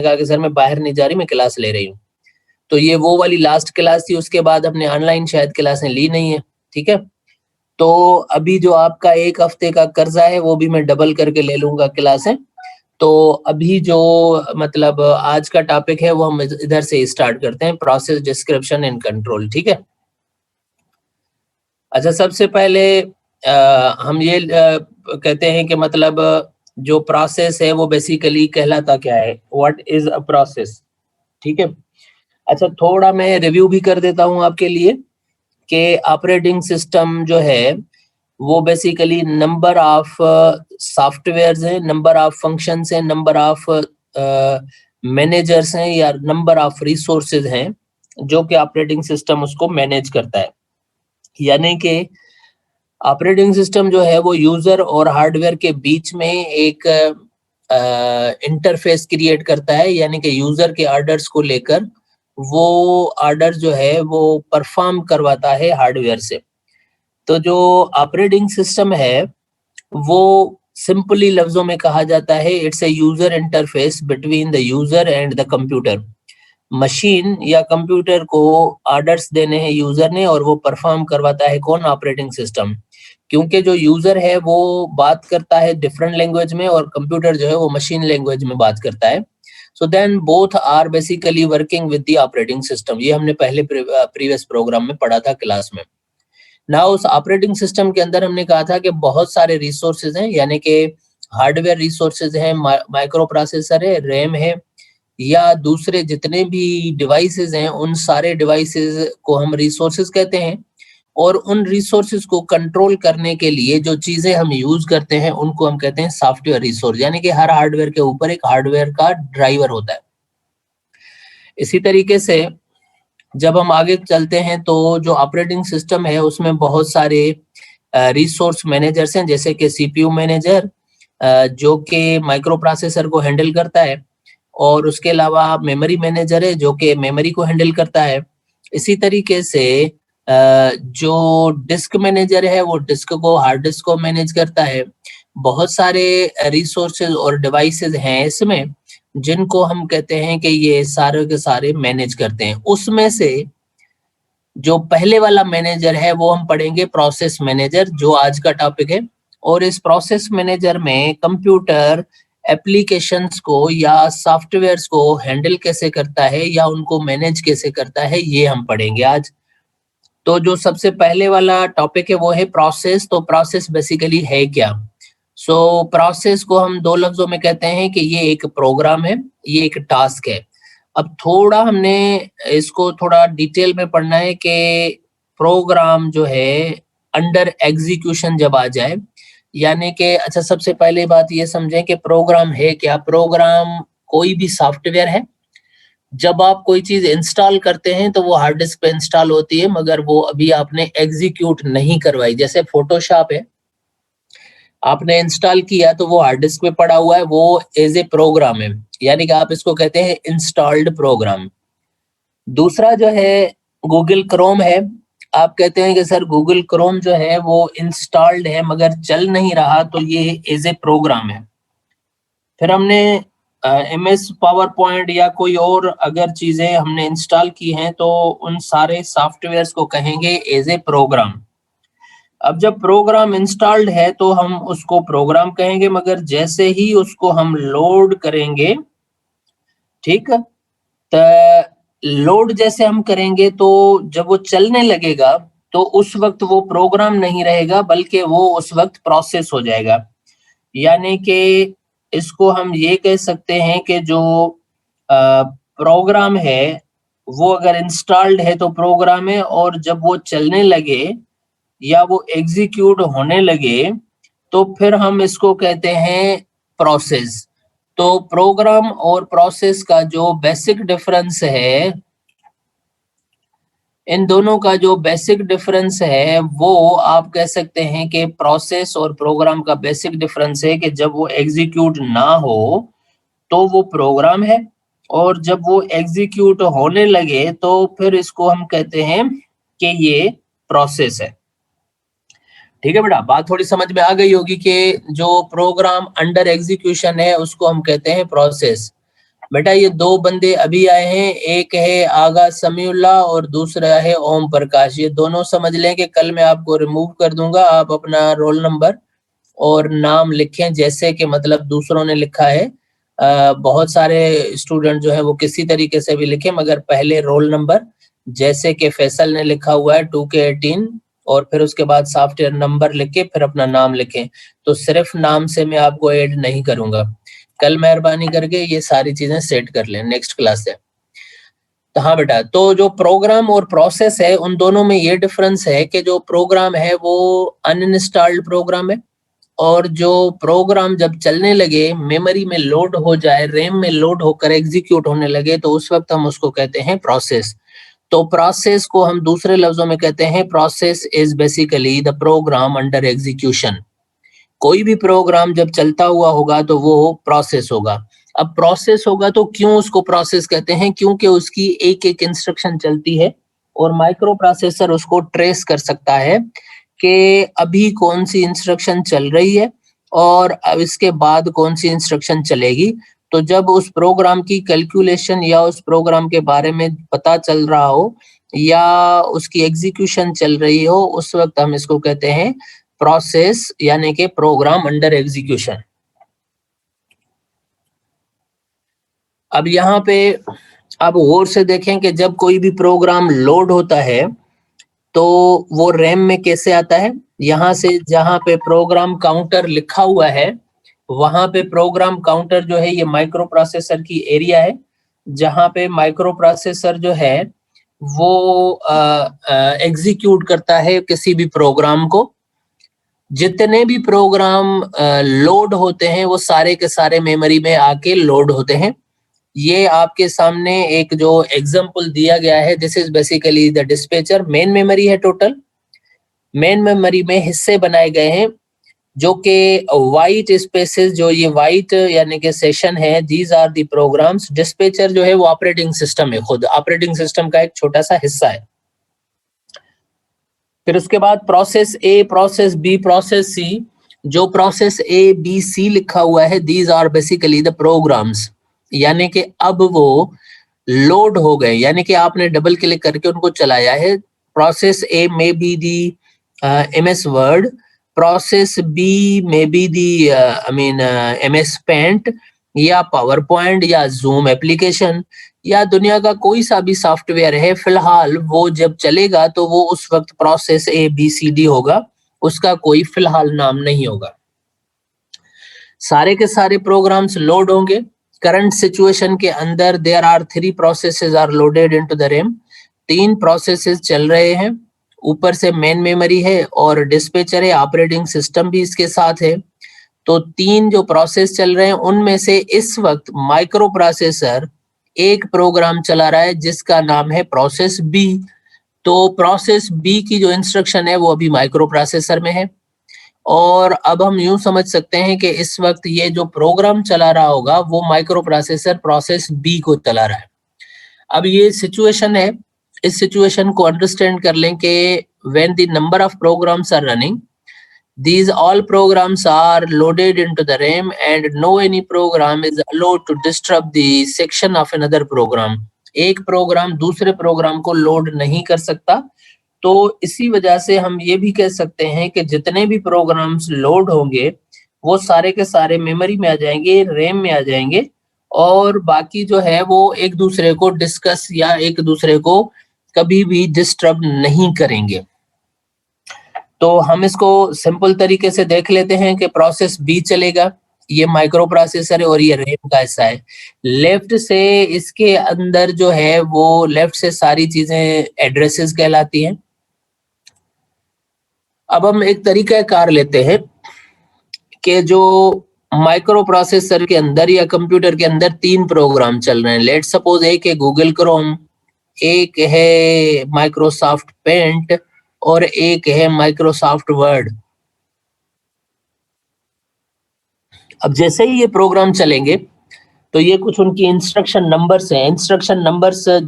कहा कि सर मैं बाहर नहीं जा रही, मैं क्लास ले रही हूँ। तो ये वो वाली लास्ट क्लास थी, उसके बाद हमने ऑनलाइन शायद क्लासें ली नहीं है, ठीक है। तो अभी जो आपका 1 हफ्ते का कर्जा है वो भी मैं डबल करके ले लूंगा क्लासें। तो अभी जो मतलब आज का टॉपिक है वो हम इधर से स्टार्ट करते हैं, प्रोसेस डिस्क्रिप्शन एंड कंट्रोल, ठीक है। अच्छा, सबसे पहले हम ये कहते हैं कि मतलब जो प्रोसेस है वो बेसिकली कहलाता क्या है, व्हाट इज अ प्रोसेस, ठीक है। अच्छा, थोड़ा मैं रिव्यू भी कर देता हूँ आपके लिए कि ऑपरेटिंग सिस्टम जो है वो बेसिकली नंबर ऑफ सॉफ्टवेयर्स हैं, नंबर ऑफ फंक्शंस हैं, नंबर ऑफ मैनेजर्स हैं या नंबर ऑफ रिसोर्सेज हैं जो कि ऑपरेटिंग सिस्टम उसको मैनेज करता है। यानी कि ऑपरेटिंग सिस्टम जो है वो यूजर और हार्डवेयर के बीच में एक इंटरफेस क्रिएट करता है, यानी कि यूजर के ऑर्डर्स को लेकर वो ऑर्डर जो है वो परफॉर्म करवाता है हार्डवेयर से। तो जो ऑपरेटिंग सिस्टम है वो सिंपली लफ्जों में कहा जाता है, it's a user interface between the user and the computer. Machine या कंप्यूटर को ऑर्डर्स देने हैं यूजर ने और वो परफॉर्म करवाता है कौन, ऑपरेटिंग सिस्टम। क्योंकि जो यूजर है वो बात करता है डिफरेंट लैंग्वेज में और कंप्यूटर जो है वो मशीन लैंग्वेज में बात करता है। So then both are basically working with the operating system. ये हमने पहले प्रीवियस प्रोग्राम में पढ़ा था क्लास में। ना उस ऑपरेटिंग सिस्टम के अंदर हमने कहा था कि बहुत सारे रिसोर्सेज हैं, यानी कि हार्डवेयर रिसोर्सेज हैं, माइक्रो प्रोसेसर है, रैम है, या दूसरे जितने भी डिवाइसेस हैं उन सारे डिवाइसेस को हम रिसोर्सेज कहते हैं। और उन रिसोर्सेज को कंट्रोल करने के लिए जो चीजें हम यूज करते हैं उनको हम कहते हैं सॉफ्टवेयर रिसोर्स, यानी कि हर हार्डवेयर के ऊपर एक हार्डवेयर का ड्राइवर होता है। इसी तरीके से जब हम आगे चलते हैं तो जो ऑपरेटिंग सिस्टम है उसमें बहुत सारे रिसोर्स मैनेजर्स हैं, जैसे कि सीपीयू मैनेजर जो कि माइक्रो प्रोसेसर को हैंडल करता है, और उसके अलावा मेमोरी मैनेजर है जो कि मेमोरी को हैंडल करता है। इसी तरीके से जो डिस्क मैनेजर है वो डिस्क को, हार्ड डिस्क को मैनेज करता है। बहुत सारे रिसोर्सेज और डिवाइसेस हैं इसमें जिनको हम कहते हैं कि ये सारे के सारे मैनेज करते हैं। उसमें से जो पहले वाला मैनेजर है वो हम पढ़ेंगे प्रोसेस मैनेजर, जो आज का टॉपिक है। और इस प्रोसेस मैनेजर में कंप्यूटर एप्लीकेशंस को या सॉफ्टवेयर्स को हैंडल कैसे करता है या उनको मैनेज कैसे करता है, ये हम पढ़ेंगे आज। तो जो सबसे पहले वाला टॉपिक है वो है प्रोसेस। तो प्रोसेस बेसिकली है क्या? सो प्रोसेस को हम दो लफ्जों में कहते हैं कि ये एक प्रोग्राम है, ये एक टास्क है। अब थोड़ा हमने इसको थोड़ा डिटेल में पढ़ना है कि प्रोग्राम जो है अंडर एग्जीक्यूशन जब आ जाए, यानी कि अच्छा सबसे पहले बात ये समझें कि प्रोग्राम है क्या। प्रोग्राम कोई भी सॉफ्टवेयर है। जब आप कोई चीज इंस्टॉल करते हैं तो वो हार्ड डिस्क पे इंस्टॉल होती है, मगर वो अभी आपने एग्जीक्यूट नहीं करवाई। जैसे फोटोशॉप है, आपने इंस्टॉल किया तो वो हार्ड डिस्क पे पड़ा हुआ है, वो एज ए प्रोग्राम है, यानी कि आप इसको कहते हैं इंस्टॉल्ड प्रोग्राम। दूसरा जो है गूगल क्रोम है। आप कहते हैं कि सर गूगल क्रोम जो है वो इंस्टॉल्ड है मगर चल नहीं रहा, तो ये एज ए प्रोग्राम है। फिर हमने MS पावर पॉइंट या कोई और अगर चीजें हमने इंस्टॉल की हैं तो उन सारे सॉफ्टवेयर्स को कहेंगे एज ए प्रोग्राम। अब जब प्रोग्राम इंस्टॉल्ड है तो हम उसको प्रोग्राम कहेंगे, मगर जैसे ही उसको हम लोड करेंगे, ठीक है, तो लोड जैसे हम करेंगे तो जब वो चलने लगेगा तो उस वक्त वो प्रोग्राम नहीं रहेगा बल्कि वो उस वक्त प्रोसेस हो जाएगा। यानी कि इसको हम ये कह सकते हैं कि जो प्रोग्राम है वो अगर इंस्टॉल्ड है तो प्रोग्राम है, और जब वो चलने लगे या वो एग्जीक्यूट होने लगे तो फिर हम इसको कहते हैं प्रोसेस। तो प्रोग्राम और प्रोसेस का जो बेसिक डिफरेंस है, इन दोनों का जो बेसिक डिफरेंस है वो आप कह सकते हैं कि प्रोसेस और प्रोग्राम का बेसिक डिफरेंस है कि जब वो एग्जीक्यूट ना हो तो वो प्रोग्राम है, और जब वो एग्जीक्यूट होने लगे तो फिर इसको हम कहते हैं कि ये प्रोसेस है। ठीक है बेटा, बात थोड़ी समझ में आ गई होगी कि जो प्रोग्राम अंडर एग्जीक्यूशन है उसको हम कहते हैं प्रोसेस। बेटा ये दो बंदे अभी आए हैं, एक है आगा समीउल्लाह और दूसरा है ओम प्रकाश। ये दोनों समझ लें कि कल मैं आपको रिमूव कर दूंगा। आप अपना रोल नंबर और नाम लिखें जैसे कि मतलब दूसरों ने लिखा है। बहुत सारे स्टूडेंट जो है वो किसी तरीके से भी लिखे, मगर पहले रोल नंबर जैसे कि फैसल ने लिखा हुआ है 2K18 और फिर उसके बाद सॉफ्टवेयर नंबर लिख के फिर अपना नाम लिखें। तो सिर्फ नाम से मैं आपको ऐड नहीं करूंगा। कल मेहरबानी करके ये सारी चीजें सेट कर लें नेक्स्ट क्लास से। तो हाँ बेटा, तो जो प्रोग्राम और प्रोसेस है उन दोनों में ये डिफरेंस है कि जो प्रोग्राम है वो अनइंस्टॉल्ड प्रोग्राम है, और जो प्रोग्राम जब चलने लगे, मेमोरी में लोड हो जाए, रैम में लोड होकर एग्जीक्यूट होने लगे, तो उस वक्त हम उसको कहते हैं प्रोसेस। तो प्रोसेस को हम दूसरे लफ्जों में कहते हैं process is basically the program under execution. कोई भी प्रोग्राम जब चलता हुआ होगा तो वो प्रोसेस होगा। अब प्रोसेस होगा तो क्यों उसको प्रोसेस कहते हैं? क्योंकि उसकी एक एक इंस्ट्रक्शन चलती है और माइक्रो प्रोसेसर उसको ट्रेस कर सकता है कि अभी कौन सी इंस्ट्रक्शन चल रही है और अब इसके बाद कौन सी इंस्ट्रक्शन चलेगी। तो जब उस प्रोग्राम की कैलकुलेशन या उस प्रोग्राम के बारे में पता चल रहा हो या उसकी एग्जीक्यूशन चल रही हो, उस वक्त हम इसको कहते हैं प्रोसेस, यानी कि प्रोग्राम अंडर एग्जीक्यूशन। अब यहाँ पे आप गौर से देखें कि जब कोई भी प्रोग्राम लोड होता है तो वो रैम में कैसे आता है। यहाँ से जहाँ पे प्रोग्राम काउंटर लिखा हुआ है वहां पे प्रोग्राम काउंटर जो है ये माइक्रो प्रोसेसर की एरिया है, जहाँ पे माइक्रो प्रोसेसर जो है वो एग्जीक्यूट करता है किसी भी प्रोग्राम को। जितने भी प्रोग्राम लोड होते हैं वो सारे के सारे मेमोरी में आके लोड होते हैं। ये आपके सामने एक जो एग्जांपल दिया गया है, this is basically the dispatcher. Main memory है टोटल। मेन मेमोरी में हिस्से बनाए गए हैं जो कि वाइट स्पेसेस, जो ये वाइट यानी कि सेशन है, these are the programs. Dispatcher जो है वो ऑपरेटिंग सिस्टम है, खुद ऑपरेटिंग सिस्टम का एक छोटा सा हिस्सा है। फिर उसके बाद process A, process B, process C. जो प्रोसेस ए बी सी लिखा हुआ है, these are basically the programs, यानी कि अब वो लोड हो गए, यानी कि आपने डबल क्लिक करके उनको चलाया है। Process A may be the MS Word, process B may be the MS Paint या पावर पॉइंट या जूम एप्लीकेशन या दुनिया का कोई सा भी सॉफ्टवेयर है। फिलहाल वो जब चलेगा तो वो उस वक्त प्रोसेस ABCD होगा, उसका कोई फिलहाल नाम नहीं होगा। सारे के सारे प्रोग्राम्स लोड होंगे। करंट सिचुएशन के अंदर there are 3 processes are loaded into the RAM. 3 processes चल रहे हैं। ऊपर से मेन मेमोरी है और डिस्पैचर है, ऑपरेटिंग सिस्टम भी इसके साथ है। तो 3 जो प्रोसेस चल रहे हैं उनमें से इस वक्त माइक्रो प्रोसेसर एक प्रोग्राम चला रहा है जिसका नाम है प्रोसेस बी। तो प्रोसेस बी की जो इंस्ट्रक्शन है वो अभी माइक्रो प्रोसेसर में है। और अब हम यूं समझ सकते हैं कि इस वक्त ये जो प्रोग्राम चला रहा होगा वो माइक्रो प्रोसेसर प्रोसेस बी को चला रहा है। अब ये सिचुएशन है, इस सिचुएशन को अंडरस्टैंड कर लें कि when the number of programs are running, these all programs are loaded into the RAM and no any program is allowed to disrupt the section of another program. एक programme दूसरे programme को load नहीं कर सकता। तो इसी वजह से हम ये भी कह सकते हैं कि जितने भी प्रोग्राम्स लोड होंगे वो सारे के सारे मेमोरी में आ जाएंगे, रैम में आ जाएंगे, और बाकी जो है वो एक दूसरे को डिस्कस या एक दूसरे को कभी भी डिस्टर्ब नहीं करेंगे। तो हम इसको सिंपल तरीके से देख लेते हैं कि प्रोसेस बी चलेगा, ये माइक्रो प्रोसेसर है और ये रैम का हिस्सा है। लेफ्ट से इसके अंदर जो है वो लेफ्ट से सारी चीजें एड्रेसेस कहलाती हैं। अब हम एक तरीका कार लेते हैं कि जो माइक्रो प्रोसेसर के अंदर या कंप्यूटर के अंदर 3 प्रोग्राम चल रहे हैं। लेट सपोज एक है गूगल क्रोम, एक है माइक्रोसॉफ्ट पेंट और एक है माइक्रोसॉफ्ट वर्ड। अब जैसे ही ये प्रोग्राम चलेंगे तो ये कुछ उनकी इंस्ट्रक्शन नंबर्स हैं। इंस्ट्रक्शन नंबर्स जो